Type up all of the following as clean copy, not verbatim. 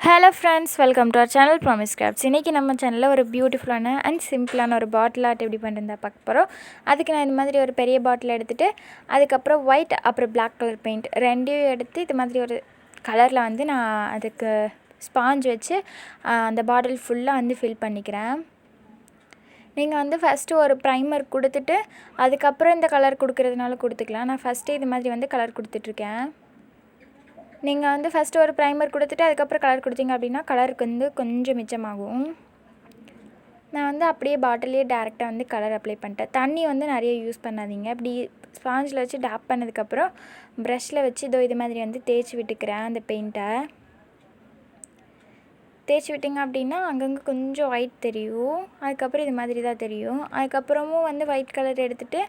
Hello friends, welcome to our channel promise crafts. இன்றைக்கி நம்ம சேனலில் ஒரு பியூட்டிஃபுல்லான அண்ட் சிம்பிளான ஒரு பாட்டில் ஆர்ட் எப்படி பண்ணுறதா பார்க்க போகிறோம். அதுக்கு நான் இந்த மாதிரி ஒரு பெரிய பாட்டில் எடுத்துகிட்டு அதுக்கப்புறம் ஒயிட் அப்புறம் பிளாக் கலர் பெயிண்ட் ரெண்டையும் எடுத்து இது மாதிரி ஒரு கலரில் வந்து நான் அதுக்கு ஸ்பாஞ்ச் வச்சு அந்த பாட்டில் ஃபுல்லாக வந்து ஃபில் பண்ணிக்கிறேன். நீங்கள் வந்து ஃபஸ்ட்டு ஒரு ப்ரைமர் கொடுத்துட்டு அதுக்கப்புறம் இந்த கலர் கொடுக்குறதுனால கொடுத்துக்கலாம். நான் ஃபஸ்ட்டு இது மாதிரி வந்து கலர் கொடுத்துட்ருக்கேன். நீங்கள் வந்து ஃபஸ்ட்டு ஒரு ப்ரைமர் கொடுத்துட்டு அதுக்கப்புறம் கலர் கொடுத்தீங்க அப்படின்னா கலருக்கு வந்து கொஞ்சம் மிச்சமாகும். நான் வந்து அப்படியே பாட்டிலே டேரெக்டாக வந்து கலர் அப்ளை பண்ணிட்டேன். தண்ணி வந்து நிறைய யூஸ் பண்ணாதீங்க. அப்படி ஸ்பாஞ்சில் வச்சு டேப் பண்ணதுக்கப்புறம் ப்ரஷில் வச்சு இது மாதிரி வந்து தேய்ச்சி விட்டுக்கிறேன். அந்த பெயிண்ட்டை தேய்ச்சி விட்டிங்க அப்படின்னா அங்கங்கே கொஞ்சம் ஒயிட் தெரியும். அதுக்கப்புறம் இது மாதிரி தான் தெரியும். அதுக்கப்புறமும் வந்து ஒயிட் கலர் எடுத்துகிட்டு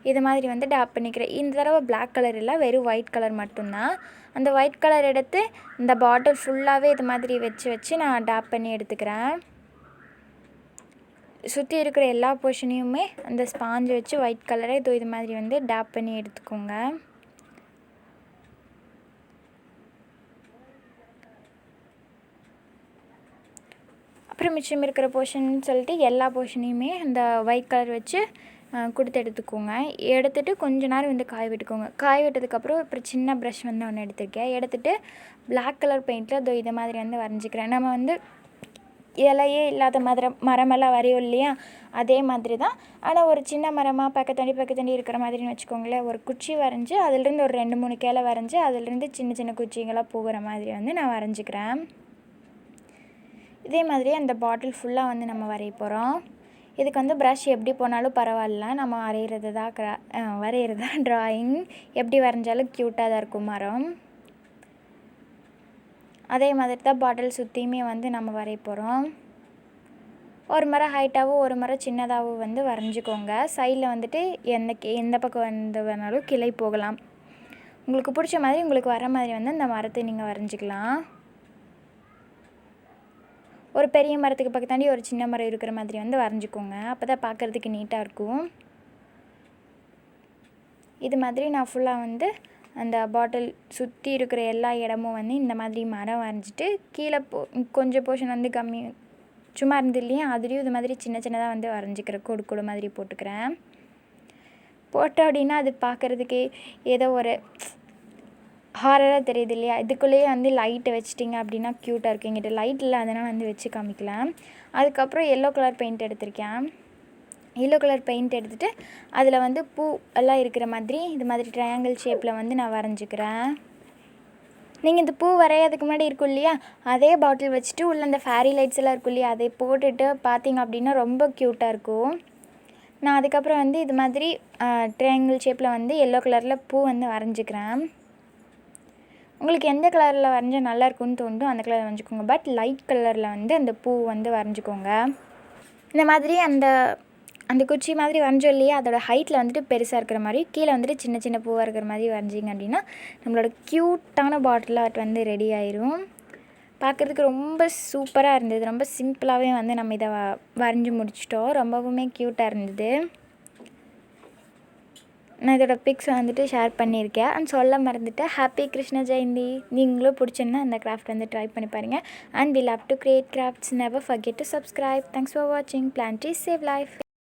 இது மாதிரி வந்து டேப் பண்ணிக்கிறேன். இந்த தடவை பிளாக் கலர் இல்லை, வெறும் ஒயிட் கலர் மட்டும்தான். அந்த ஒயிட் கலர் எடுத்து இந்த பாட்டில் ஃபுல்லாகவே இது மாதிரி வச்சு நான் டேப் பண்ணி எடுத்துக்கிறேன். சுற்றி இருக்கிற எல்லா போர்ஷனையுமே அந்த ஸ்பாஞ்சை வச்சு ஒயிட் கலரை இது மாதிரி வந்து டேப் பண்ணி எடுத்துக்கோங்க. அப்புறம் மிச்சம் இருக்கிற போர்ஷன் சொல்லிட்டு எல்லா போர்ஷனையுமே அந்த ஒயிட் கலர் வச்சு கொடுத்து எடுத்துக்கோங்க. எடுத்துகிட்டு கொஞ்ச நேரம் வந்து காய விட்டுக்கோங்க. காய விட்டதுக்கப்புறம் அப்புறம் சின்ன ப்ரஷ் வந்து ஒன்று எடுத்துருக்கேன். எடுத்துகிட்டு பிளாக் கலர் பெயிண்டில் இதை மாதிரி வந்து வரைஞ்சிக்கிறேன். நம்ம வந்து இலையே இல்லாத மரமெல்லாம் வரையும் இல்லையா, அதே மாதிரி தான். ஆனால் ஒரு சின்ன மரமாக பக்கத்தாண்டி இருக்கிற மாதிரின்னு வச்சுக்கோங்களேன். ஒரு குச்சி வரைஞ்சி அதிலிருந்து ஒரு 2-3 கிளை வரைஞ்சி அதிலிருந்து சின்ன சின்ன குச்சிங்களாக போகிற மாதிரி வந்து நான் வரைஞ்சிக்கிறேன். இதே மாதிரி அந்த பாட்டில் ஃபுல்லாக வந்து நம்ம வரைய போகிறோம். இதுக்கு வந்து ப்ரஷ் எப்படி போனாலும் பரவாயில்ல, நம்ம வரைகிறது தான் ட்ராயிங். எப்படி வரைஞ்சாலும் க்யூட்டாக தான் இருக்கும் மரம். அதே மாதிரி தான் பாட்டில் சுற்றியுமே வந்து நம்ம வரைய போகிறோம். ஒரு மரம் ஹைட்டாகவும் ஒரு மரம் சின்னதாகவும் வந்து வரைஞ்சிக்கோங்க. சைடில் வந்துட்டு எந்த பக்கம் வந்து வேணாலும் கிளை போகலாம். உங்களுக்கு பிடிச்ச மாதிரி உங்களுக்கு வர மாதிரி வந்து அந்த மரத்தை நீங்கள் வரைஞ்சிக்கலாம். ஒரு பெரிய மரத்துக்கு பக்கத்தாண்டி ஒரு சின்ன மரம் இருக்கிற மாதிரி வந்து வரைஞ்சிக்கோங்க. அப்போ தான் பார்க்குறதுக்கு நீட்டாக இருக்கும். இது மாதிரி நான் ஃபுல்லாக வந்து அந்த பாட்டில் சுற்றி இருக்கிற எல்லா இடமும் வந்து இந்த மாதிரி மரம் வரைஞ்சிட்டு கீழே கொஞ்சம் போர்ஷன் வந்து கம்மி சும்மா இருந்து இல்லையா, அதுலேயும் இது மாதிரி சின்ன சின்னதாக வந்து வரைஞ்சிக்கிறேன். கொடு மாதிரி போட்டுக்கிறேன். போட்டோம் அப்படின்னா அது பார்க்குறதுக்கு ஏதோ ஒரு ஹாரராக தெரியுது இல்லையா. இதுக்குள்ளேயே வந்து லைட்டை வச்சிட்டிங்க அப்படின்னா க்யூட்டாக இருக்கும். எங்கிட்ட லைட் இல்லை, அதனால் வந்து வச்சு காமிக்கலாம். அதுக்கப்புறம் எல்லோ கலர் பெயிண்ட் எடுத்திருக்கேன். எல்லோ கலர் பெயிண்ட் எடுத்துகிட்டு அதில் வந்து பூ எல்லாம் இருக்கிற மாதிரி இது மாதிரி ட்ரையாங்கிள் ஷேப்பில் வந்து நான் வரைஞ்சிக்கிறேன். நீங்கள் இந்த பூ வரையாதுக்கு முன்னாடி இருக்கும் இல்லையா, அதே பாட்டில் வச்சுட்டு உள்ள அந்த ஃபேரி லைட்ஸ் எல்லாம் இருக்கும் இல்லையா, அதை போட்டுட்டு பார்த்தீங்க அப்படின்னா ரொம்ப க்யூட்டாக இருக்கும். நான் அதுக்கப்புறம் வந்து இது மாதிரி ட்ரையாங்கிள் ஷேப்பில் வந்து எல்லோ கலரில் பூ வந்து வரைஞ்சிக்கிறேன். உங்களுக்கு எந்த கலரில் வரைஞ்சால் நல்லாயிருக்குன்னு தோணுதோ அந்த கலர் வரைஞ்சிக்கோங்க. பட் லைட் கலரில் வந்து அந்த பூ வந்து வரைஞ்சிக்கோங்க. இந்த மாதிரி அந்த குச்சி மாதிரி வரைஞ்சோம் இல்லையா, அதோட ஹைட்டில் வந்துட்டு பெருசாக இருக்கிற மாதிரி கீழே வந்துட்டு சின்ன சின்ன பூவாக இருக்கிற மாதிரி வரைஞ்சிங்க அப்படின்னா நம்மளோட க்யூட்டான பாட்டில் ஆர்ட் வந்து ரெடி ஆயிரும். பார்க்குறதுக்கு ரொம்ப சூப்பராக இருந்தது. ரொம்ப சிம்பிளாகவே வந்து நம்ம இதை வரைஞ்சி முடிச்சிட்டோம். ரொம்பவுமே க்யூட்டாக இருந்தது. நான் இதோட பிக்ஸ் வந்துட்டு ஷேர் பண்ணியிருக்கேன். அண்ட் சொல்ல மறந்துட்டேன், ஹாப்பி கிருஷ்ண ஜெயந்தி. நீங்களும் பிடிச்சிருந்தா இந்த கிராஃப்ட் வந்து ட்ரை பண்ணி பாருங்கள். And we love to create crafts. Never forget to subscribe. Thanks for வாட்சிங். Plant trees, save life.